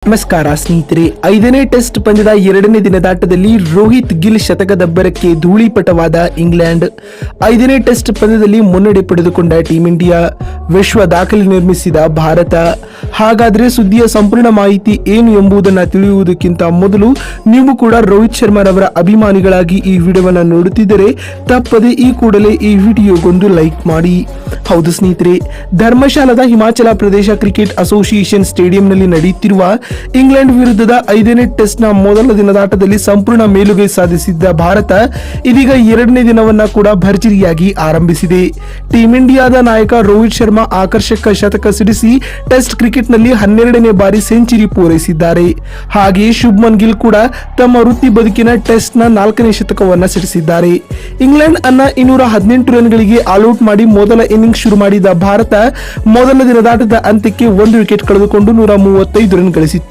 ನಮಸ್ಕಾರ ಸ್ನೇಹಿತರೆ, 5ನೇ ಟೆಸ್ಟ್ ಪಂದ್ಯದ 2ನೇ ದಿನದಾಟದಲ್ಲಿ ರೋಹಿತ್ ಗಿಲ್ ಶತಕದಬ್ಬರಕ್ಕೆ ಧೂಳಿಪಟವಾದ ಇಂಗ್ಲೆಂಡ್. 5ನೇ ಟೆಸ್ಟ್ ಪಂದ್ಯದಲ್ಲಿ ಮುನ್ನಡೆ ಪಡೆದುಕೊಂಡ ಟೀಂ ಇಂಡಿಯಾ, ವಿಶ್ವ ದಾಖಲೆ ನಿರ್ಮಿಸಿದ ಭಾರತ. ಹಾಗಾದ್ರೆ ಸುದ್ದಿಯ ಸಂಪೂರ್ಣ ಮಾಹಿತಿ ಏನು ಎಂಬುದನ್ನು ತಿಳಿಯುವುದಕ್ಕಿಂತ ಮೊದಲು ನೀವು ಕೂಡ ರೋಹಿತ್ ಶರ್ಮಾರವರ ಅಭಿಮಾನಿಗಳಾಗಿ ಈ ವಿಡಿಯೋವನ್ನು ನೋಡುತ್ತಿದ್ದರೆ ತಪ್ಪದೆ ಈ ಕೂಡಲೇ ಈ ವಿಡಿಯೋಗೊಂದು ಲೈಕ್ ಮಾಡಿ. ಹೌದು ಸ್ನೇಹಿತರೆ, ಧರ್ಮಶಾಲಾದ ಹಿಮಾಚಲ ಪ್ರದೇಶ ಕ್ರಿಕೆಟ್ ಅಸೋಸಿಯೇಷನ್ ಸ್ಟೇಡಿಯಂನಲ್ಲಿ ನಡೆಯುತ್ತಿರುವ ಇಂಗ್ಲೆಂಡ್ ವಿರುದ್ಧದ 5ನೇ ಟೆಸ್ಟ್ ನ ಮೊದಲ ದಿನದಾಟದಲ್ಲಿ ಸಂಪೂರ್ಣ ಮೇಲುಗೈ ಸಾಧಿಸಿದ್ದ ಭಾರತ ಇದೀಗ 2ನೇ ದಿನವನ್ನ ಕೂಡ ಭರ್ಜರಿಯಾಗಿ ಆರಂಭಿಸಿದೆ. ಟೀಂ ಇಂಡಿಯಾದ ನಾಯಕ ರೋಹಿತ್ ಶರ್ಮಾ ಆಕರ್ಷಕ ಶತಕ ಸಿಡಿಸಿ ಟೆಸ್ಟ್ ಕ್ರಿಕೆಟ್ ನಲ್ಲಿ 12ನೇ ಬಾರಿ ಸೆಂಚುರಿ ಪೂರೈಸಿದ್ದಾರೆ. ಹಾಗೆಯೇ ಶುಭ್ಮನ್ ಗಿಲ್ ಕೂಡ ತಮ್ಮ ವೃತ್ತಿ ಬದುಕಿನ ಟೆಸ್ಟ್ ನ 4ನೇ ಶತಕವನ್ನ ಸಿಡಿಸಿದ್ದಾರೆ. ಇಂಗ್ಲೆಂಡ್ ಅನ್ನ 218 ರನ್ಗಳಿಗೆ ಆಲ್ಔಟ್ ಮಾಡಿ ಮೊದಲ ಇನ್ನಿಂಗ್ಸ್ ಶುರು ಮಾಡಿದ ಭಾರತ ಮೊದಲ ದಿನದಾಟದ ಅಂತ್ಯಕ್ಕೆ 1 ವಿಕೆಟ್ ಕಳೆದುಕೊಂಡು 135 ರನ್ ಗಳಿಸಿತ್ತು.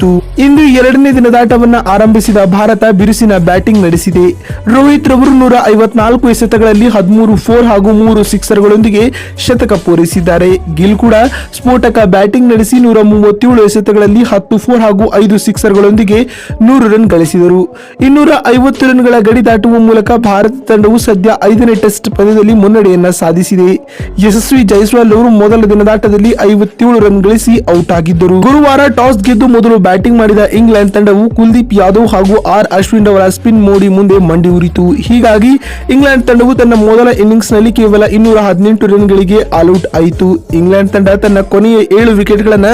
ಇಂದು 2ನೇ ದಿನದಾಟವನ್ನ ಆರಂಭಿಸಿದ ಭಾರತ ಬಿರುಸಿನ ಬ್ಯಾಟಿಂಗ್ ನಡೆಸಿದೆ. ರೋಹಿತ್ ರವರು 154 ಎಸೆತಗಳಲ್ಲಿ 13 4 ಹಾಗೂ 3 ಸಿಕ್ಸರ್ಗಳೊಂದಿಗೆ ಶತಕ ಪೂರೈಸಿದ್ದಾರೆ. ಗಿಲ್ ಕೂಡ ಸ್ಫೋಟಕ ಬ್ಯಾಟಿಂಗ್ ನಡೆಸಿ 137 ಎಸೆತಗಳಲ್ಲಿ 10 4 ಹಾಗೂ 5 ಸಿಕ್ಸರ್ಗಳೊಂದಿಗೆ 100 ರನ್ ಗಳಿಸಿದರು. 250 ರನ್ಗಳ ಗಡಿ ದಾಟುವ ಮೂಲಕ ಭಾರತ ತಂಡವು ಸದ್ಯ 5ನೇ ಟೆಸ್ಟ್ ಪಂದ್ಯದಲ್ಲಿ ಮುನ್ನಡೆಯನ್ನ ಸಾಧಿಸಿದೆ. ಯಶಸ್ವಿ ಜೈಸ್ವಾಲ್ ಅವರು ಮೊದಲ ದಿನದಾಟದಲ್ಲಿ 57 ರನ್ ಗಳಿಸಿ ಔಟ್ ಆಗಿದ್ದರು. ಗುರುವಾರ ಟಾಸ್ ಗೆದ್ದು ಮೊದಲು ಬ್ಯಾಟಿಂಗ್ ಮಾಡಿದ ಇಂಗ್ಲೆಂಡ್ ತಂಡವು ಕುಲ್ದೀಪ್ ಯಾದವ್ ಹಾಗೂ ಅಶ್ವಿನ್ ಅವರ ಸ್ಪಿನ್ ಮೋಡಿ ಮುಂದೆ ಮಂಡಿ ಉರಿತು. ಹೀಗಾಗಿ ಇಂಗ್ಲೆಂಡ್ ತಂಡವು ತನ್ನ ಮೊದಲ ಇನ್ನಿಂಗ್ಸ್ ನಲ್ಲಿ ಕೇವಲ 218 ರನ್ಗಳಿಗೆ ಆಲ್ಔಟ್ ಆಯಿತು. ಇಂಗ್ಲೆಂಡ್ ತಂಡ ತನ್ನ ಕೊನೆಯ 7 ವಿಕೆಟ್ ಗಳನ್ನ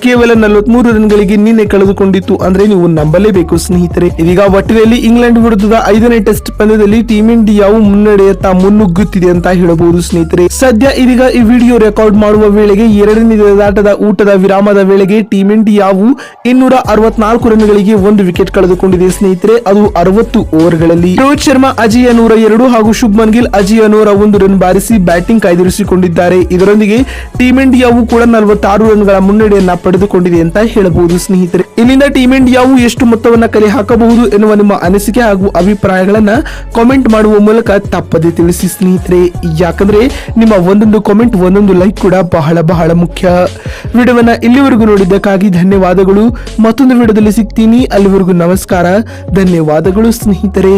ಕೇವಲ 43 ರನ್ಗಳಿಗೆ ನಿನ್ನೆ ಕಳೆದುಕೊಂಡಿತ್ತು ಅಂದ್ರೆ ನೀವು ನಂಬಲೇಬೇಕು ಸ್ನೇಹಿತರೆ. ಇದೀಗ ಒಟ್ಟಿನಲ್ಲಿ ಇಂಗ್ಲೆಂಡ್ ವಿರುದ್ಧದ 5ನೇ ಟೆಸ್ಟ್ ಪಂದ್ಯದಲ್ಲಿ ಟೀಂ ಇಂಡಿಯಾವು ಮುನ್ನಡೆಯತ್ತ ಮುನ್ನುಗ್ಗುತ್ತಿದೆ ಅಂತ ಹೇಳಬಹುದು ಸ್ನೇಹಿತರೆ. ಸದ್ಯ ಇದೀಗ ಈ ವಿಡಿಯೋ ರೆಕಾರ್ಡ್ ಮಾಡುವ ವೇಳೆಗೆ 2ನೇ ದಿನದಾಟದ ಊಟದ ವಿರಾಮದ ವೇಳೆಗೆ ಟೀಂ ಇಂಡಿಯಾವು 264 ರನ್ಗಳಿಗೆ 1 ವಿಕೆಟ್ ಕಳೆದುಕೊಂಡಿದೆ ಸ್ನೇಹಿತರೆ. ಅದು 60 ಓವರ್ಗಳಲ್ಲಿ. ರೋಹಿತ್ ಶರ್ಮಾ ಅಜೇಯ 102 ಹಾಗೂ ಶುಭ್ಮನ್ ಗಿಲ್ ಅಜೇಯ 101 ರನ್ ಬಾರಿಸಿ ಬ್ಯಾಟಿಂಗ್ ಕಾಯ್ದಿರಿಸಿಕೊಂಡಿದ್ದಾರೆ. ಇದರೊಂದಿಗೆ ಟೀಂ ಇಂಡಿಯಾವು ಕೂಡ 46 ರನ್ಗಳ ಮುನ್ನಡೆಯನ್ನ ಪಡೆದುಕೊಂಡಿದೆ ಅಂತ ಹೇಳಬಹುದು ಸ್ನೇಹಿತರೆ. ಇಲ್ಲಿಂದ ಟೀಂ ಇಂಡಿಯಾವು ಎಷ್ಟು ಮೊತ್ತವನ್ನ ಕಲೆ ಹಾಕಬಹುದು ಎನ್ನುವ ನಿಮ್ಮ ಅನಿಸಿಕೆ ಹಾಗೂ ಅಭಿಪ್ರಾಯಗಳನ್ನ ಕಾಮೆಂಟ್ ಮಾಡುವ ಮೂಲಕ ತಪ್ಪದೆ ತಿಳಿಸಿ ಸ್ನೇಹಿತರೆ. ಯಾಕಂದ್ರೆ ನಿಮ್ಮ ಒಂದೊಂದು ಕಾಮೆಂಟ್ ಒಂದೊಂದು ಲೈಕ್ ಕೂಡ ಬಹಳ ಬಹಳ ಮುಖ್ಯ. ವಿಡಿಯೋವನ್ನ ಇಲ್ಲಿವರೆಗೂ ನೋಡಿದ್ದಕ್ಕಾಗಿ ಧನ್ಯವಾದಗಳು. ಮತ್ತೊಂದು ವಿಡಿಯೋದಲ್ಲಿ ಸಿಗ್ತೀನಿ. ಅಲ್ಲಿವರೆಗೂ ನಮಸ್ಕಾರ, ಧನ್ಯವಾದಗಳು ಸ್ನೇಹಿತರೆ.